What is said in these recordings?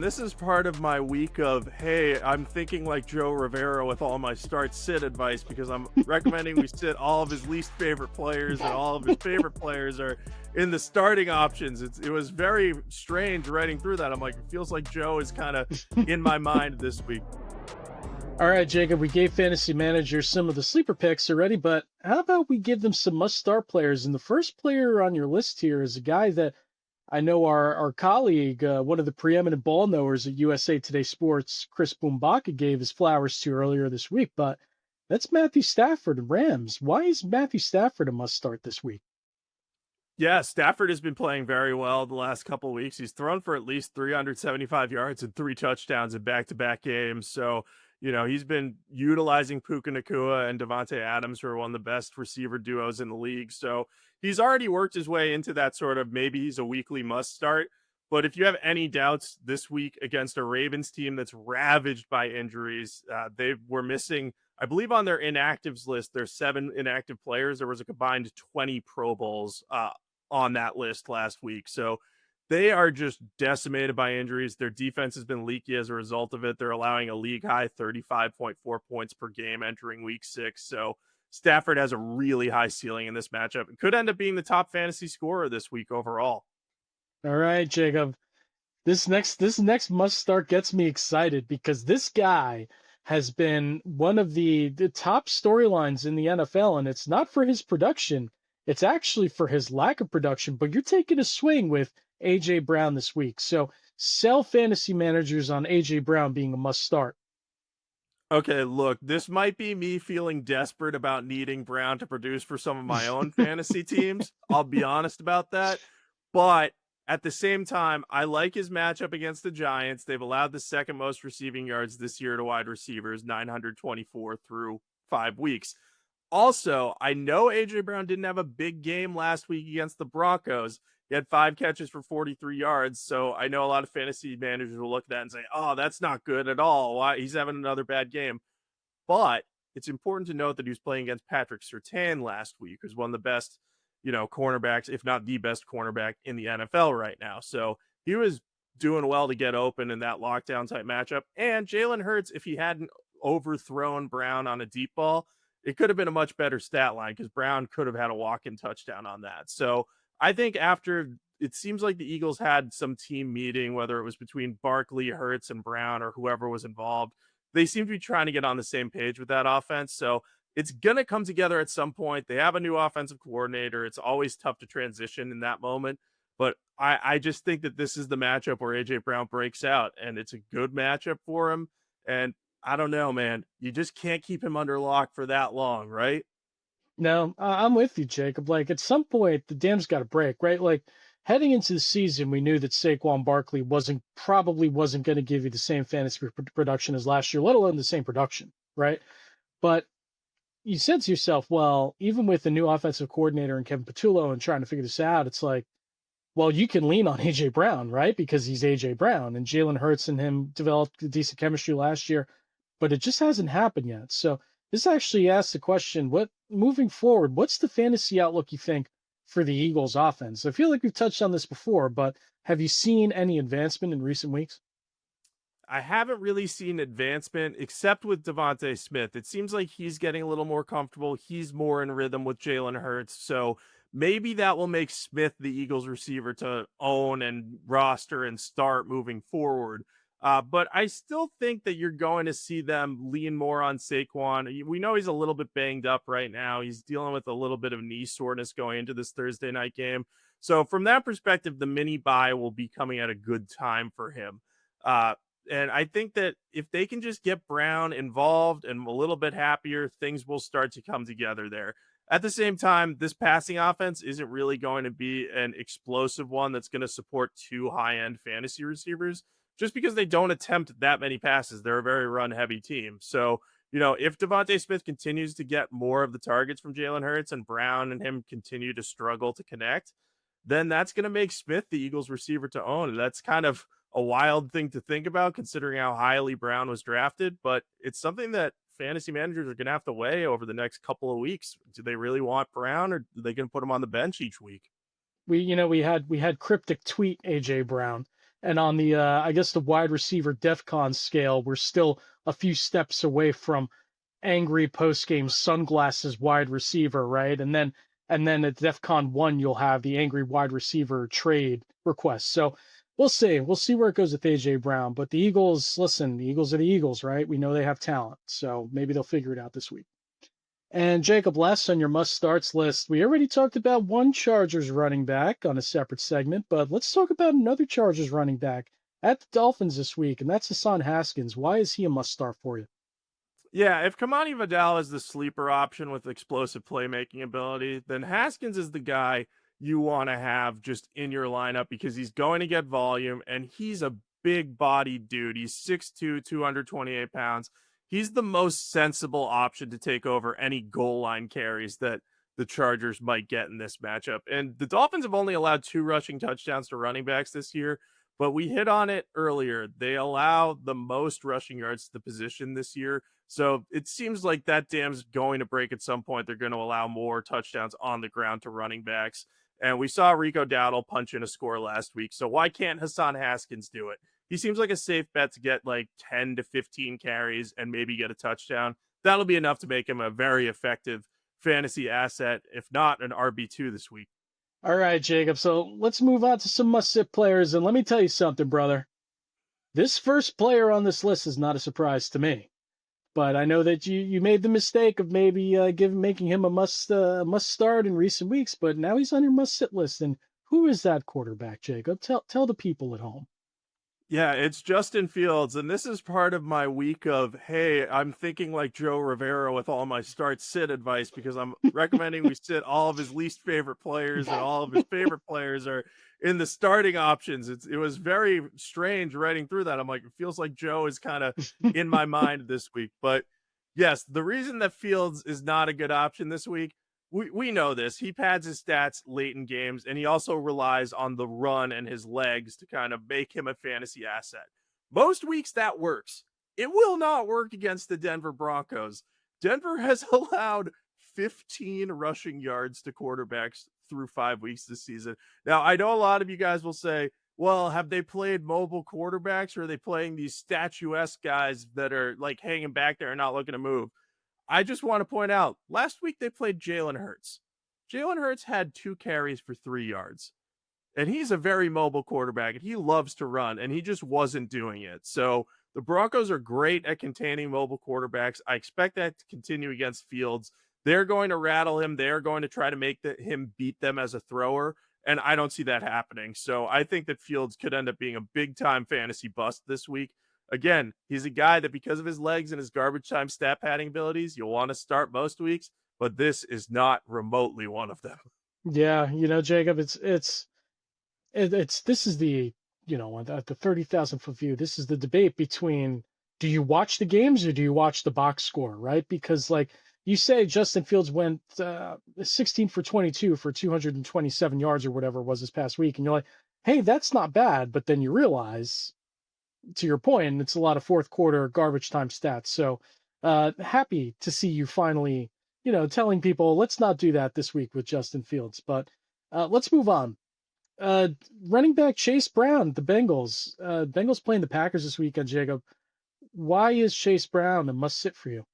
This is part of my week of, hey, I'm thinking like Joe Rivera with all my start sit advice because I'm recommending we sit all of his least favorite players and all of his favorite players are in the starting options. It was very strange writing through that. I'm like, it feels like Joe is kind of in my mind this week. All right, Jacob, we gave fantasy managers some of the sleeper picks already, but how about we give them some must start players? And the first player on your list here is a guy that I know our colleague, one of the preeminent ball knowers at USA Today Sports, Chris Bumbaka, gave his flowers to earlier this week, but that's Matthew Stafford and Rams. Why is Matthew Stafford a must start this week? Yeah, Stafford has been playing very well the last couple of weeks. He's thrown for at least 375 yards and 3 touchdowns in back-to-back games. So, he's been utilizing Puka Nacua and Devontae Adams, who are one of the best receiver duos in the league. So he's already worked his way into that sort of maybe he's a weekly must start. But if you have any doubts this week against a Ravens team that's ravaged by injuries, they were missing, I believe on their inactives list, there's 7 inactive players. There was a combined 20 Pro Bowls on that list last week. So they are just decimated by injuries. Their defense has been leaky as a result of it. They're allowing a league high 35.4 points per game entering week 6. So Stafford has a really high ceiling in this matchup. It could end up being the top fantasy scorer this week overall. All right, Jacob. This next must start gets me excited because this guy has been one of the top storylines in the NFL, and it's not for his production. It's actually for his lack of production, but you're taking a swing with A.J. Brown this week. So sell fantasy managers on A.J. Brown being a must start. Okay, look, this might be me feeling desperate about needing Brown to produce for some of my own fantasy teams. I'll be honest about that. But at the same time, I like his matchup against the Giants. They've allowed the second most receiving yards this year to wide receivers, 924 through 5 weeks. Also, I know A.J. Brown didn't have a big game last week against the Broncos. He had 5 catches for 43 yards. So I know a lot of fantasy managers will look at that and say, oh, that's not good at all. Why? He's having another bad game. But it's important to note that he was playing against Patrick Surtain last week, who's one of the best, cornerbacks, if not the best cornerback in the NFL right now. So he was doing well to get open in that lockdown type matchup. And Jalen Hurts, if he hadn't overthrown Brown on a deep ball, it could have been a much better stat line because Brown could have had a walk-in touchdown on that. So I think after it seems like the Eagles had some team meeting, whether it was between Barkley, Hurts, and Brown or whoever was involved, they seem to be trying to get on the same page with that offense. So it's going to come together at some point. They have a new offensive coordinator. It's always tough to transition in that moment. But I just think that this is the matchup where A.J. Brown breaks out, and it's a good matchup for him. And I don't know, man. You just can't keep him under lock for that long, right? No, I'm with you, Jacob. Like at some point, the dam's got to break, right? Like heading into the season, we knew that Saquon Barkley probably wasn't going to give you the same fantasy production as last year, let alone the same production, right? But you said to yourself, well, even with the new offensive coordinator and Kevin Patullo and trying to figure this out, it's like, well, you can lean on AJ Brown, right? Because he's AJ Brown and Jalen Hurts and him developed decent chemistry last year, but it just hasn't happened yet. So this actually asks the question, what moving forward, what's the fantasy outlook you think for the Eagles offense? I feel like we've touched on this before, but have you seen any advancement in recent weeks? I haven't really seen advancement except with Devontae Smith. It seems like he's getting a little more comfortable. He's more in rhythm with Jalen Hurts. So maybe that will make Smith the Eagles receiver to own and roster and start moving forward. But I still think that you're going to see them lean more on Saquon. We know he's a little bit banged up right now. He's dealing with a little bit of knee soreness going into this Thursday night game. So from that perspective, the mini bye will be coming at a good time for him. Uh, and I think that if they can just get Brown involved and a little bit happier, things will start to come together there. At the same time, this passing offense isn't really going to be an explosive one that's going to support 2 high-end fantasy receivers just because they don't attempt that many passes. They're a very run-heavy team. So, if Devontae Smith continues to get more of the targets from Jalen Hurts and Brown and him continue to struggle to connect, then that's going to make Smith the Eagles receiver to own. And that's kind of a wild thing to think about considering how highly Brown was drafted, but it's something that fantasy managers are going to have to weigh over the next couple of weeks. Do they really want Brown or are they going to put him on the bench each week? We had cryptic tweet AJ Brown And on the I guess the wide receiver DEFCON scale, we're still a few steps away from angry post game sunglasses wide receiver, right? And then at DEFCON 1 you'll have the angry wide receiver trade request. So we'll see. We'll see where it goes with AJ Brown. But the Eagles, listen, the Eagles are the Eagles, right? We know they have talent. So maybe they'll figure it out this week. And Jacob, last on your must starts list, we already talked about one Chargers running back on a separate segment, but let's talk about another Chargers running back at the Dolphins this week, and that's Hassan Haskins. Why is he a must start for you? Yeah, if Kamani Vidal is the sleeper option with explosive playmaking ability, then Haskins is the guy you want to have just in your lineup because he's going to get volume and he's a big bodied dude. He's 6'2, 228 pounds. He's the most sensible option to take over any goal line carries that the Chargers might get in this matchup. And the Dolphins have only allowed 2 rushing touchdowns to running backs this year, but we hit on it earlier. They allow the most rushing yards to the position this year, so it seems like that dam's going to break at some point. They're going to allow more touchdowns on the ground to running backs. And we saw Rico Dowdle punch in a score last week. So why can't Hassan Haskins do it? He seems like a safe bet to get like 10 to 15 carries and maybe get a touchdown. That'll be enough to make him a very effective fantasy asset, if not an RB2 this week. All right, Jacob. So let's move on to some must sit players. And let me tell you something, brother. This first player on this list is not a surprise to me. But I know that you made the mistake of maybe making him a must start in recent weeks, but now he's on your must sit list. And who is that quarterback, Jacob? Tell the people at home. Yeah, it's Justin Fields, and this is part of my week of, hey, I'm thinking like Joe Rivera with all my start sit advice because I'm recommending we sit all of his least favorite players and all of his favorite players are in the starting options. It was very strange writing through that. I'm like, it feels like Joe is kind of in my mind this week. But yes, the reason that Fields is not a good option this week, we know this. He pads his stats late in games, and he also relies on the run and his legs to kind of make him a fantasy asset. Most weeks that works. It will not work against the Denver Broncos. Denver has allowed 15 rushing yards to quarterbacks through 5 weeks this season. Now, I know a lot of you guys will say, well, have they played mobile quarterbacks or are they playing these statuesque guys that are like hanging back there and not looking to move? I just want to point out last week they played Jalen Hurts. Jalen Hurts had 2 carries for 3 yards, and he's a very mobile quarterback and he loves to run, and he just wasn't doing it. So the Broncos are great at containing mobile quarterbacks. I expect that to continue against Fields. They're going to rattle him. They're going to try to make him beat them as a thrower, and I don't see that happening. So I think that Fields could end up being a big time fantasy bust this week. Again, he's a guy that because of his legs and his garbage time stat padding abilities, you'll want to start most weeks, but this is not remotely one of them. Yeah, Jacob, it's this is the at the 30,000 foot view. This is the debate between do you watch the games or do you watch the box score, right? Because like you say, Justin Fields went 16 for 22 for 227 yards or whatever it was this past week, and you're like, hey, that's not bad. But then you realize, to your point, it's a lot of fourth quarter garbage time stats. So happy to see you finally, telling people let's not do that this week with Justin Fields. But let's move on. Uh, Running back Chase Brown, the Bengals. Bengals playing the Packers this weekend, Jacob. Why is Chase Brown a must sit for you?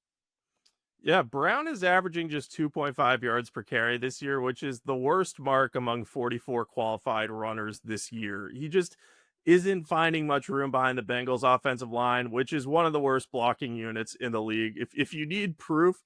Yeah, Brown is averaging just 2.5 yards per carry this year, which is the worst mark among 44 qualified runners this year. He just isn't finding much room behind the Bengals offensive line, which is one of the worst blocking units in the league. If you need proof,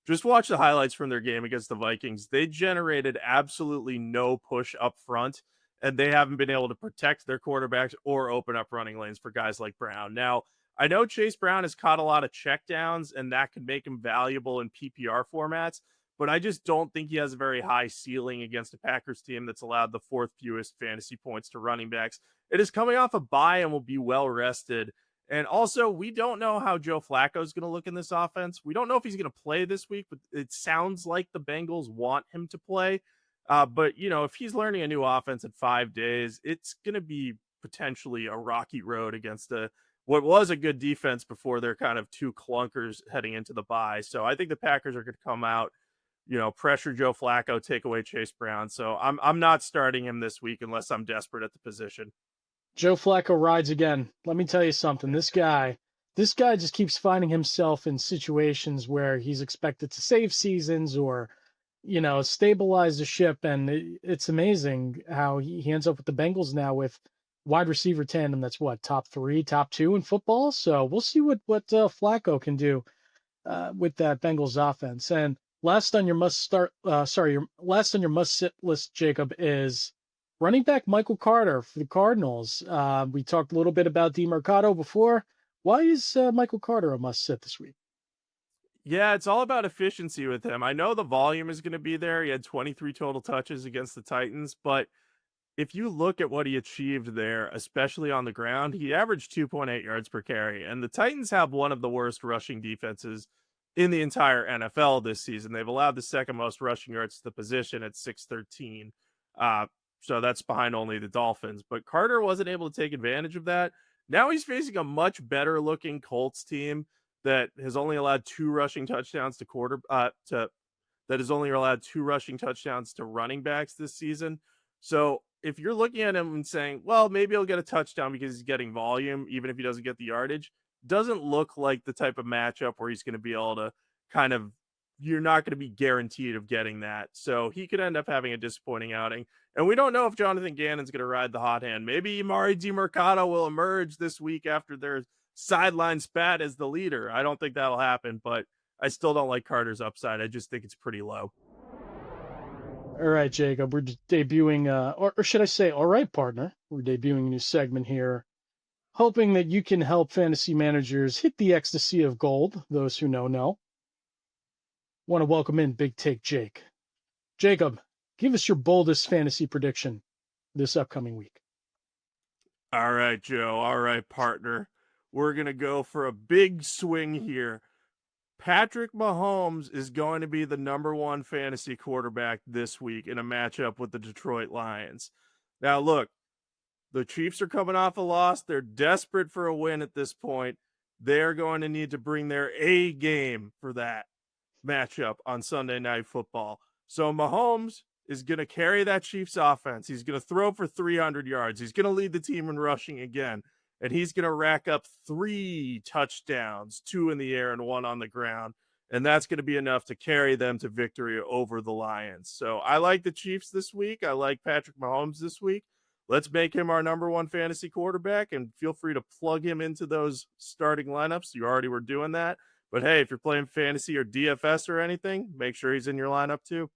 just watch the highlights from their game against the Vikings. They generated absolutely no push up front, and they haven't been able to protect their quarterbacks or open up running lanes for guys like Brown. Now, I know Chase Brown has caught a lot of checkdowns, and that could make him valuable in PPR formats, but I just don't think he has a very high ceiling against a Packers team that's allowed the 4th fewest fantasy points to running backs. It is coming off a bye and will be well rested. And also, we don't know how Joe Flacco is going to look in this offense. We don't know if he's going to play this week, but it sounds like the Bengals want him to play. But, if he's learning a new offense in 5 days, it's going to be potentially a rocky road against what was a good defense before they're kind of 2 clunkers heading into the bye. So I think the Packers are going to come out, pressure Joe Flacco, take away Chase Brown. So I'm not starting him this week unless I'm desperate at the position. Joe Flacco rides again. Let me tell you something. This guy just keeps finding himself in situations where he's expected to save seasons or, stabilize the ship. And it's amazing how he ends up with the Bengals now with wide receiver tandem. That's what, top three, top two in football. So we'll see what Flacco can do with that Bengals offense. And last on your your last on your must sit list, Jacob, is running back Michael Carter for the Cardinals. We talked a little bit about DeMarcado before. Why is Michael Carter a must sit this week? Yeah, it's all about efficiency with him. I know the volume is going to be there. He had 23 total touches against the Titans, but if you look at what he achieved there, especially on the ground, he averaged 2.8 yards per carry. And the Titans have one of the worst rushing defenses in the entire NFL this season. They've allowed the second most rushing yards to the position at 613. Uh, so that's behind only the Dolphins. But Carter wasn't able to take advantage of that. Now he's facing a much better looking Colts team that has only allowed two rushing touchdowns to that has only allowed two rushing touchdowns to running backs this season. So if you're looking at him and saying, well, maybe he'll get a touchdown because he's getting volume, even if he doesn't get the yardage, doesn't look like the type of matchup where he's going to be able to kind of, you're not going to be guaranteed of getting that. So he could end up having a disappointing outing. And we don't know if Jonathan Gannon's going to ride the hot hand. Maybe Amari DiMercato will emerge this week after their sideline spat as the leader. I don't think that'll happen, but I still don't like Carter's upside. I just think it's pretty low. All right, Jacob, we're debuting, or should I say, all right, partner, we're debuting a new segment here, hoping that you can help fantasy managers hit the ecstasy of gold. Those who know. Want to welcome in Big Take Jake. Jacob, give us your boldest fantasy prediction this upcoming week. All right, Joe. All right, partner. We're going to go for a big swing here. Patrick Mahomes is going to be the number one fantasy quarterback this week in a matchup with the Detroit Lions. Now, look, the Chiefs are coming off a loss. They're desperate for a win at this point. They're going to need to bring their A game for that matchup on Sunday Night Football. So Mahomes is going to carry that Chiefs offense. He's going to throw for 300 yards. He's going to lead the team in rushing again. And he's going to rack up 3 touchdowns, 2 in the air and 1 on the ground. And that's going to be enough to carry them to victory over the Lions. So I like the Chiefs this week. I like Patrick Mahomes this week. Let's make him our number one fantasy quarterback, and feel free to plug him into those starting lineups. You already were doing that. But hey, if you're playing fantasy or DFS or anything, make sure he's in your lineup too.